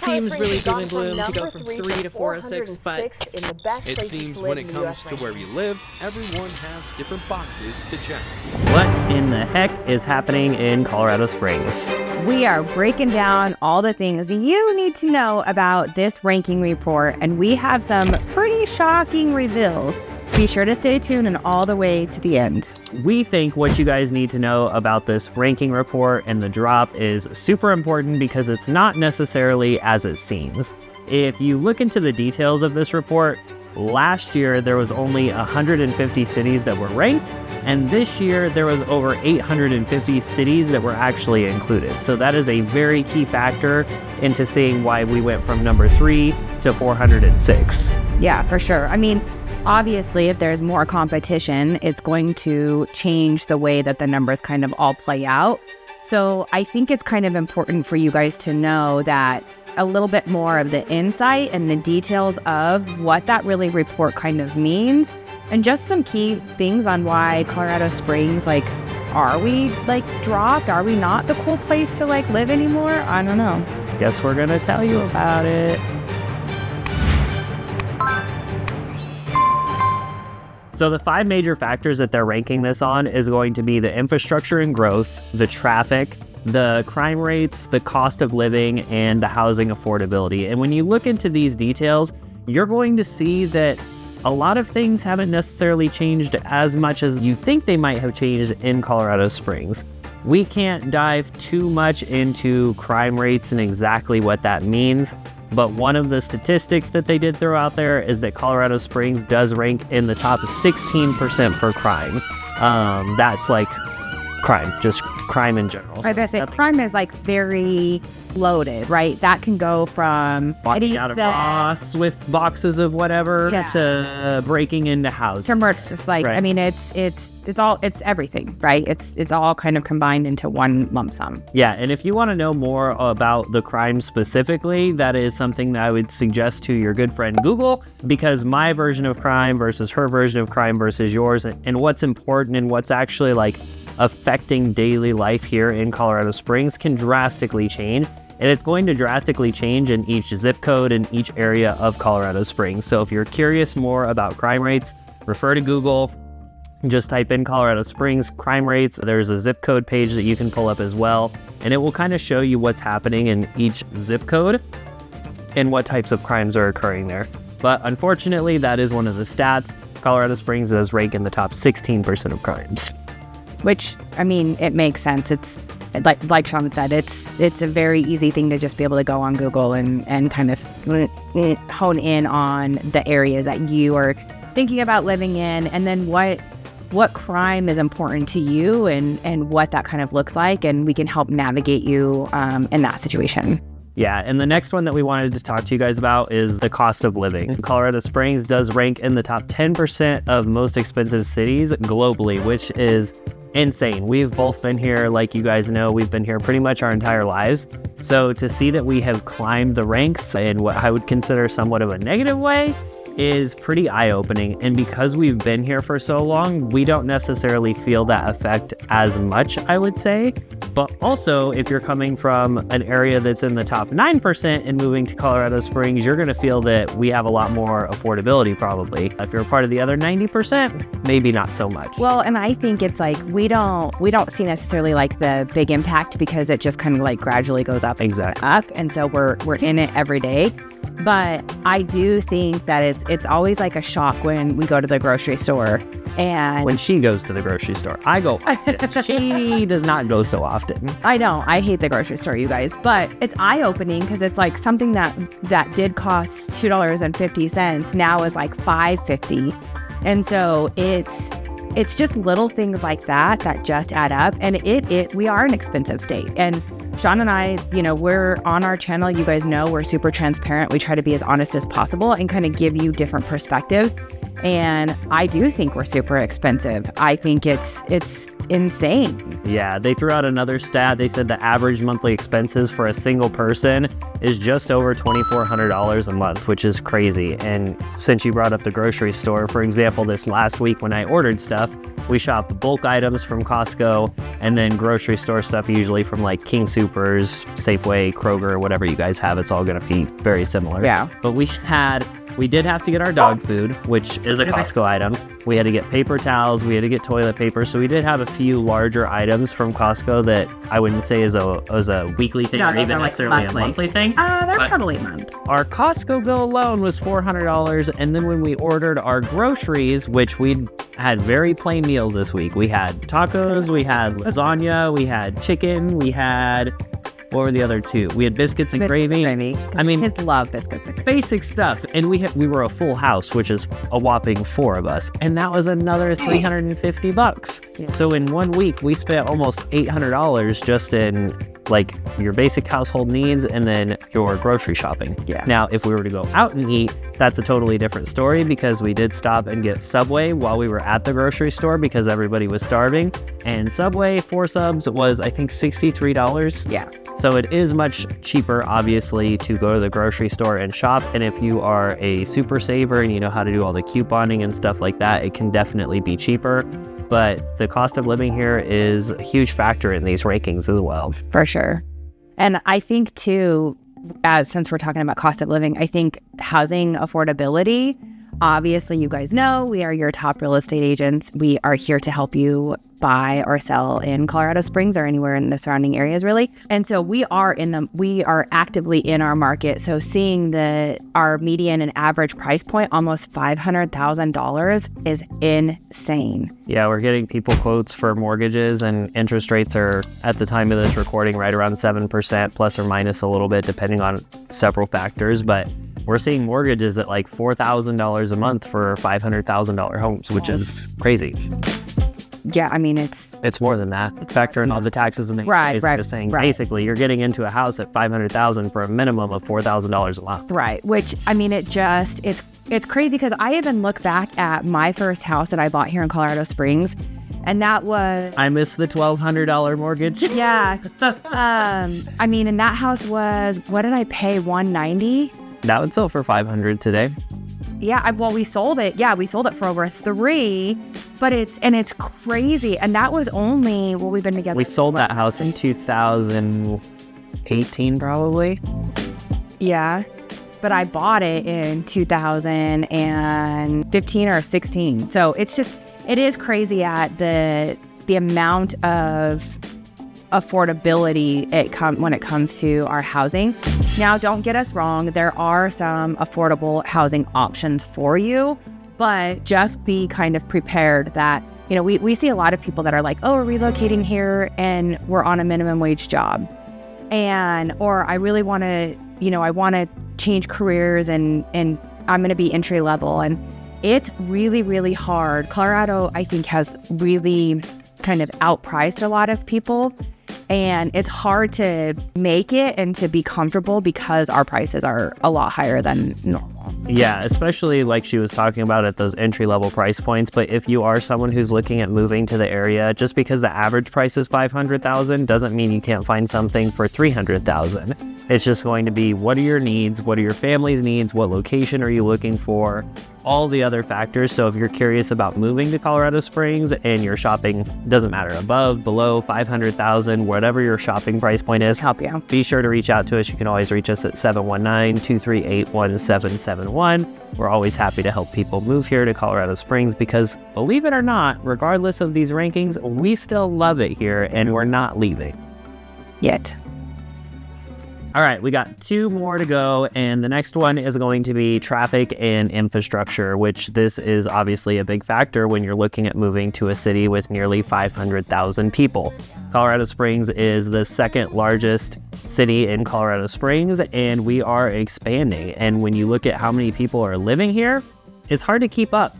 seems really doom and gloom to go from 3 to 406, but it seems when it comes to where you live, everyone has different boxes to check. what in the heck is happening in Colorado Springs? We are breaking down all the things you need to know about this ranking report, and we have some pretty shocking reveals. Be sure to stay tuned and all the way to the end. We think what you guys need to know about this ranking report and the drop is super important because it's not necessarily as it seems. If you look into the details of this report, last year there was only 150 cities that were ranked, and this year there was over 850 cities that were actually included. So that is a very key factor into seeing why we went from number 3 to 406. Yeah, for sure. I mean, obviously, if there's more competition, it's going to change the way that the numbers kind of all play out. So I think it's kind of important for you guys to know that a little bit more of the insight and the details of what that really report kind of means, and just some key things on why Colorado Springs, are we dropped? Are we not the cool place to live anymore? I don't know. Guess we're gonna tell you about it. So the 5 major factors that they're ranking this on is going to be the infrastructure and growth, the traffic, the crime rates, the cost of living, and the housing affordability. And when you look into these details, you're going to see that a lot of things haven't necessarily changed as much as you think they might have changed in Colorado Springs. We can't dive too much into crime rates and exactly what that means, but one of the statistics that they did throw out there is that Colorado Springs does rank in the top 16% for crime. That's crime, just crime in general. I was gonna say, crime is very loaded, right? That can go from walking out of Ross with boxes of whatever to breaking into houses. To murder. It's right. I mean, it's everything, right? It's all kind of combined into one lump sum. Yeah, and if you want to know more about the crime specifically, that is something that I would suggest to your good friend Google, because my version of crime versus her version of crime versus yours, and what's important and what's actually affecting daily life here in Colorado Springs can drastically change. And it's going to drastically change in each zip code in each area of Colorado Springs. So if you're curious more about crime rates, refer to Google. Just type in Colorado Springs crime rates. There's a zip code page that you can pull up as well. And it will kind of show you what's happening in each zip code and what types of crimes are occurring there. But unfortunately, that is one of the stats. Colorado Springs does rank in the top 16% of crimes. Which, I mean, it makes sense. It's like Shawn said, it's a very easy thing to just be able to go on Google and kind of hone in on the areas that you are thinking about living in, and then what crime is important to you and what that kind of looks like, and we can help navigate you in that situation. Yeah, and the next one that we wanted to talk to you guys about is the cost of living. Colorado Springs does rank in the top 10% of most expensive cities globally, which is insane. We've both been here, like you guys know, we've been here pretty much our entire lives. So to see that we have climbed the ranks in what I would consider somewhat of a negative way is pretty eye-opening. And because we've been here for so long, we don't necessarily feel that effect as much, I would say. But also, if you're coming from an area that's in the top 9% and moving to Colorado Springs, you're going to feel that we have a lot more affordability probably. If you're a part of the other 90%, maybe not so much. Well, and I think it's we don't see necessarily the big impact because it just kind of gradually goes up. Exactly. Up, and so we're in it every day. But I do think that it's always a shock when we go to the grocery store. And when she goes to the grocery store, I go often. She does not go so often. I know. I hate the grocery store, you guys. But it's eye-opening because it's something that did cost $2.50 now is $5.50. And so it's just little things like that just add up. And we are an expensive state. And Shawn and I, we're on our channel. You guys know we're super transparent. We try to be as honest as possible and kind of give you different perspectives. And I do think we're super expensive. I think it's insane. Yeah, they threw out another stat. They said the average monthly expenses for a single person is just over $2,400 a month, which is crazy. And since you brought up the grocery store, for example, this last week when I ordered stuff, we shopped bulk items from Costco and then grocery store stuff usually from like King Soopers, Safeway, Kroger, whatever you guys have. It's all going to be very similar. Yeah. But we did have to get our dog food, which is a Costco item. We had to get paper towels. We had to get toilet paper. So we did have a few larger items from Costco that I wouldn't say is a weekly thing or even necessarily a monthly thing. They're probably a month. Our Costco bill alone was $400. And then when we ordered our groceries, which we had very plain meals this week. We had tacos, we had lasagna, we had chicken, we had... What were the other two? We had biscuits and gravy. I mean, kids love biscuits and gravy. Basic stuff. And we were a full house, which is a whopping 4 of us. And that was another $350. Yeah. So in 1 week, we spent almost $800 just in like your basic household needs and then your grocery shopping. Yeah. Now, if we were to go out and eat, that's a totally different story because we did stop and get Subway while we were at the grocery store because everybody was starving. And Subway, 4 subs was, I think, $63. Yeah. So it is much cheaper, obviously, to go to the grocery store and shop. And if you are a super saver and you know how to do all the couponing and stuff like that, it can definitely be cheaper. But the cost of living here is a huge factor in these rankings as well. For sure. And I think too, since we're talking about cost of living, I think housing affordability, obviously you guys know we are your top real estate agents. We are here to help you buy or sell in Colorado Springs or anywhere in the surrounding areas, really. And so we are actively in our market. So seeing our median and average price point, almost $500,000, is insane. Yeah, we're getting people quotes for mortgages and interest rates are, at the time of this recording, right around 7%, plus or minus a little bit, depending on several factors. But we're seeing mortgages at like $4,000 a month for $500,000 homes, which is crazy. Yeah, I mean, it's more than that. It's factoring all the taxes and the right. Just saying, basically, you're getting into a house at $500,000 for a minimum of $4,000 a month. Right. Which, I mean, it's crazy because I even look back at my first house that I bought here in Colorado Springs, and that was... I missed the $1,200 mortgage. Yeah. I mean, and that house was, what did I pay, $190? That would sell for $500 today. Yeah, we sold it. Yeah, we sold it for over $3, but it's crazy. And that was only, we've been together. We sold that house in 2018, probably. Yeah, but I bought it in 2015 or 16. So it is crazy at the amount of affordability when it comes to our housing. Now, don't get us wrong, there are some affordable housing options for you, but just be kind of prepared that, you know, we see a lot of people that are like, oh, we're relocating here and we're on a minimum wage job. Or I really want to, I want to change careers and I'm going to be entry level. And it's really, really hard. Colorado, I think, has really kind of outpriced a lot of people. And it's hard to make it and to be comfortable because our prices are a lot higher than normal. Yeah, especially like she was talking about at those entry-level price points. But if you are someone who's looking at moving to the area, just because the average price is $500,000 doesn't mean you can't find something for $300,000. It's just going to be, what are your needs? What are your family's needs? What location are you looking for? All the other factors. So if you're curious about moving to Colorado Springs and you're shopping, doesn't matter, above, below, $500,000, whatever your shopping price point is, help you. Be sure to reach out to us. You can always reach us at 719-238-1771. We're always happy to help people move here to Colorado Springs because, believe it or not, regardless of these rankings, we still love it here and we're not leaving. Yet. All right, we got 2 more to go, and the next one is going to be traffic and infrastructure, which this is obviously a big factor when you're looking at moving to a city with nearly 500,000 people. Colorado Springs is the second largest city in Colorado Springs, and we are expanding. And when you look at how many people are living here, it's hard to keep up.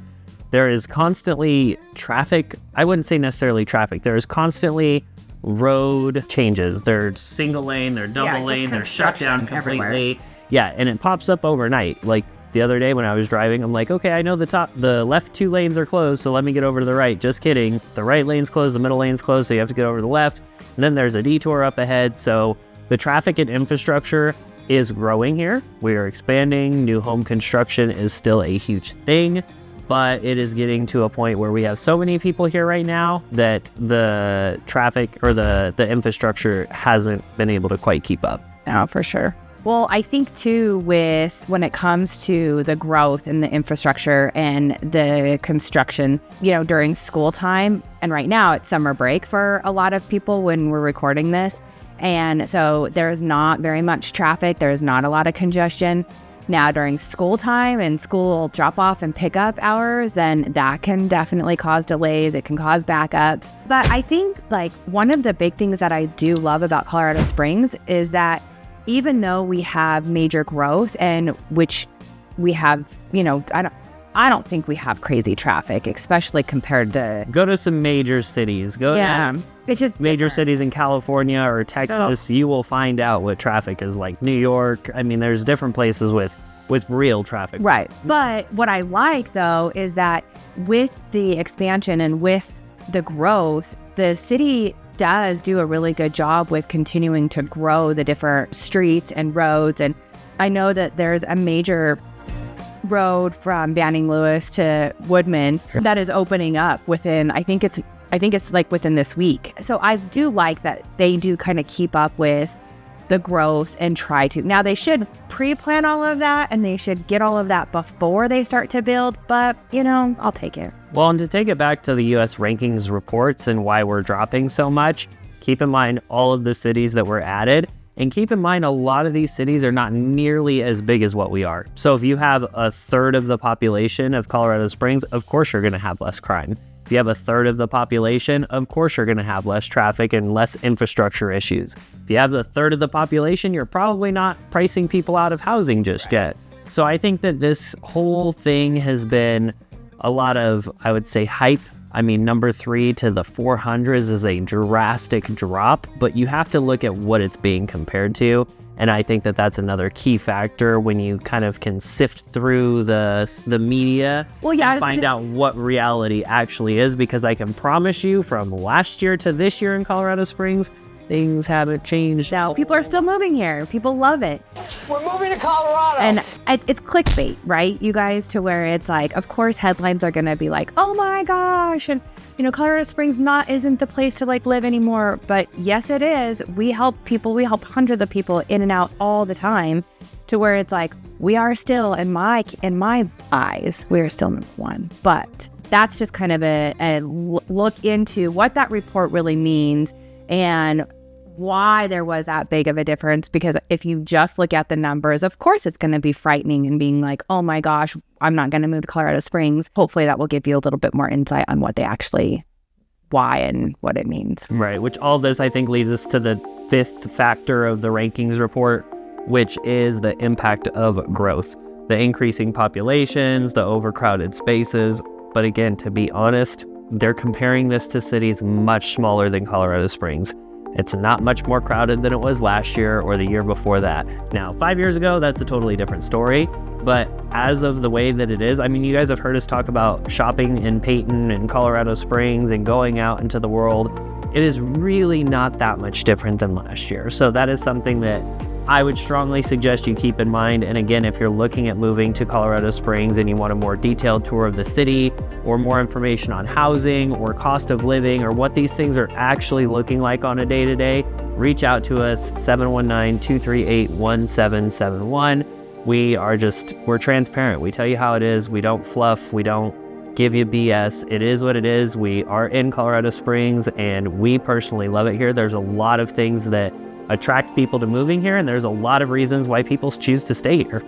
There is constantly traffic. I wouldn't say necessarily traffic. There is constantly road changes. They're single lane, they're double lane, they're shut down completely. Everywhere. Yeah, and it pops up overnight. Like the other day when I was driving. I'm like, okay, I know the left 2 lanes are closed, so let me get over to the right. Just kidding. The right lane's closed, the middle lane's closed, so you have to get over to the left. And then there's a detour up ahead. So the traffic and infrastructure is growing here. We are expanding. New home construction is still a huge thing, but it is getting to a point where we have so many people here right now that the traffic or the infrastructure hasn't been able to quite keep up. No, for sure. Well, I think too, when it comes to the growth in the infrastructure and the construction, during school time, and right now it's summer break for a lot of people when we're recording this. And so there's not very much traffic. There's not a lot of congestion. Now during school time and school drop off and pickup hours, then that can definitely cause delays. It can cause backups. But I think one of the big things that I do love about Colorado Springs is that even though we have major growth and which we have, I don't think we have crazy traffic, especially compared to... Go to some major cities. It's just major cities in California or Texas, you will find out what traffic is like. New York, I mean, there's different places with real traffic. Right. But what I like, though, is that with the expansion and with the growth, the city does do a really good job with continuing to grow the different streets and roads. And I know that there's a major road from Banning Lewis to Woodman that is opening up within, I think it's within this week. So I do like that they do kind of keep up with the growth and try to. Now they should pre-plan all of that and they should get all of that before they start to build, but I'll take it. Well, and to take it back to the US rankings reports and why we're dropping so much, keep in mind all of the cities that were added. And keep in mind, a lot of these cities are not nearly as big as what we are. So if you have a third of the population of Colorado Springs, of course you're going to have less crime. If you have a third of the population, of course you're going to have less traffic and less infrastructure issues. If you have the third of the population, you're probably not pricing people out of housing just yet. So I think that this whole thing has been a lot of, I would say, hype. I mean, number 3 to the 400s is a drastic drop, but you have to look at what it's being compared to. And I think that that's another key factor when you kind of can sift through the media and find out what reality actually is, because I can promise you from last year to this year in Colorado Springs, things haven't changed. Now, people are still moving here. People love it. We're moving to Colorado. And it's clickbait, right? You guys, to where it's like, of course, headlines are going to be like, oh my gosh. And, Colorado Springs isn't the place to live anymore. But yes, it is. We help people. We help hundreds of people in and out all the time, to where it's like, we are still, in my eyes, we are still number 1. But that's just kind of a look into what that report really means and why there was that big of a difference. Because if you just look at the numbers, of course it's going to be frightening and being like, oh my gosh, I'm not going to move to Colorado Springs. Hopefully that will give you a little bit more insight on why and what it means. Right, which all this I think leads us to the 5th factor of the rankings report, which is the impact of growth, the increasing populations, the overcrowded spaces. But again, to be honest, they're comparing this to cities much smaller than Colorado Springs. It's not much more crowded than it was last year or the year before that. Now, 5 years ago, that's a totally different story. But as of the way that it is, I mean, you guys have heard us talk about shopping in Peyton and Colorado Springs and going out into the world. It is really not that much different than last year. So that is something that I would strongly suggest you keep in mind. And again, if you're looking at moving to Colorado Springs and you want a more detailed tour of the city or more information on housing or cost of living or what these things are actually looking like on a day-to-day, reach out to us, 719-238-1771. We're transparent. We tell you how it is. We don't fluff. We don't give you BS. It is what it is. We are in Colorado Springs and we personally love it here. There's a lot of things that attract people to moving here, and there's a lot of reasons why people choose to stay here.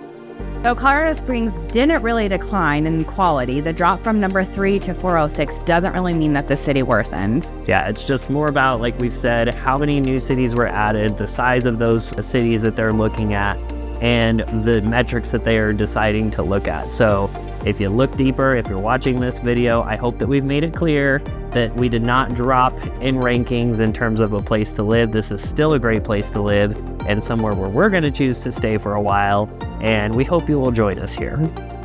So Colorado Springs didn't really decline in quality. The drop from number 3 to 406 doesn't really mean that the city worsened. Yeah, it's just more about, like we've said, how many new cities were added, the size of those cities that they're looking at. and the metrics that they are deciding to look at. So if you look deeper, if you're watching this video, I hope that we've made it clear that we did not drop in rankings in terms of a place to live. This is still a great place to live and somewhere where we're going to choose to stay for a while. And we hope you will join us here.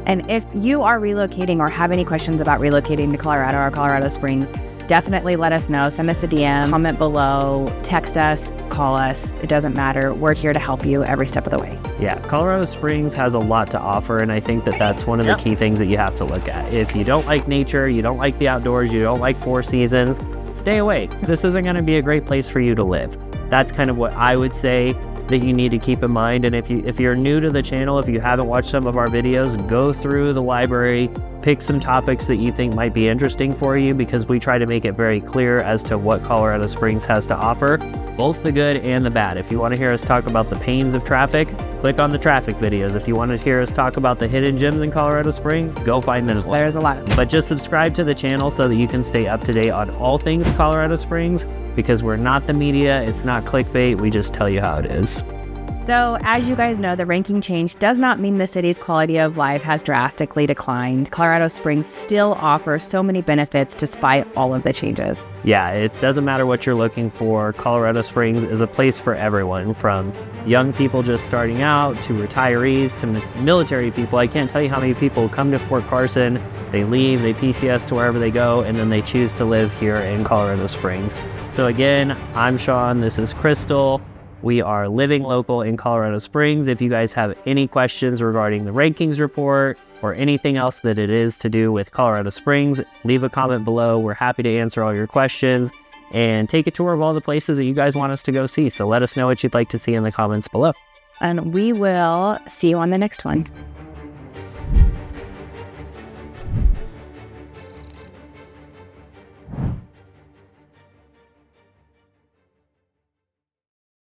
And if you are relocating or have any questions about relocating to Colorado or Colorado Springs, definitely let us know. Send us a DM, comment below, text us, call us. It doesn't matter. We're here to help you every step of the way. Yeah, Colorado Springs has a lot to offer, and I think that that's one of the key things that you have to look at. If you don't like nature, you don't like the outdoors, you don't like 4 seasons, stay away. This isn't going to be a great place for you to live. That's kind of what I would say that you need to keep in mind. And if you're new to the channel, if you haven't watched some of our videos, go through the library, pick some topics that you think might be interesting for you, because we try to make it very clear as to what Colorado Springs has to offer, both the good and the bad. If you want to hear us talk about the pains of traffic, click on the traffic videos. If you want to hear us talk about the hidden gems in Colorado Springs, go find them as well. There's a lot. But just subscribe to the channel so that you can stay up to date on all things Colorado Springs, because we're not the media, it's not clickbait, we just tell you how it is. So as you guys know, the ranking change does not mean the city's quality of life has drastically declined. Colorado Springs still offers so many benefits despite all of the changes. Yeah, it doesn't matter what you're looking for. Colorado Springs is a place for everyone, from young people just starting out to retirees to military people. I can't tell you how many people come to Fort Carson, they leave, they PCS to wherever they go, and then they choose to live here in Colorado Springs. So again, I'm Shawn, this is Crystal. We are living local in Colorado Springs. If you guys have any questions regarding the rankings report or anything else that it is to do with Colorado Springs, leave a comment below. We're happy to answer all your questions and take a tour of all the places that you guys want us to go see. So let us know what you'd like to see in the comments below. And we will see you on the next one.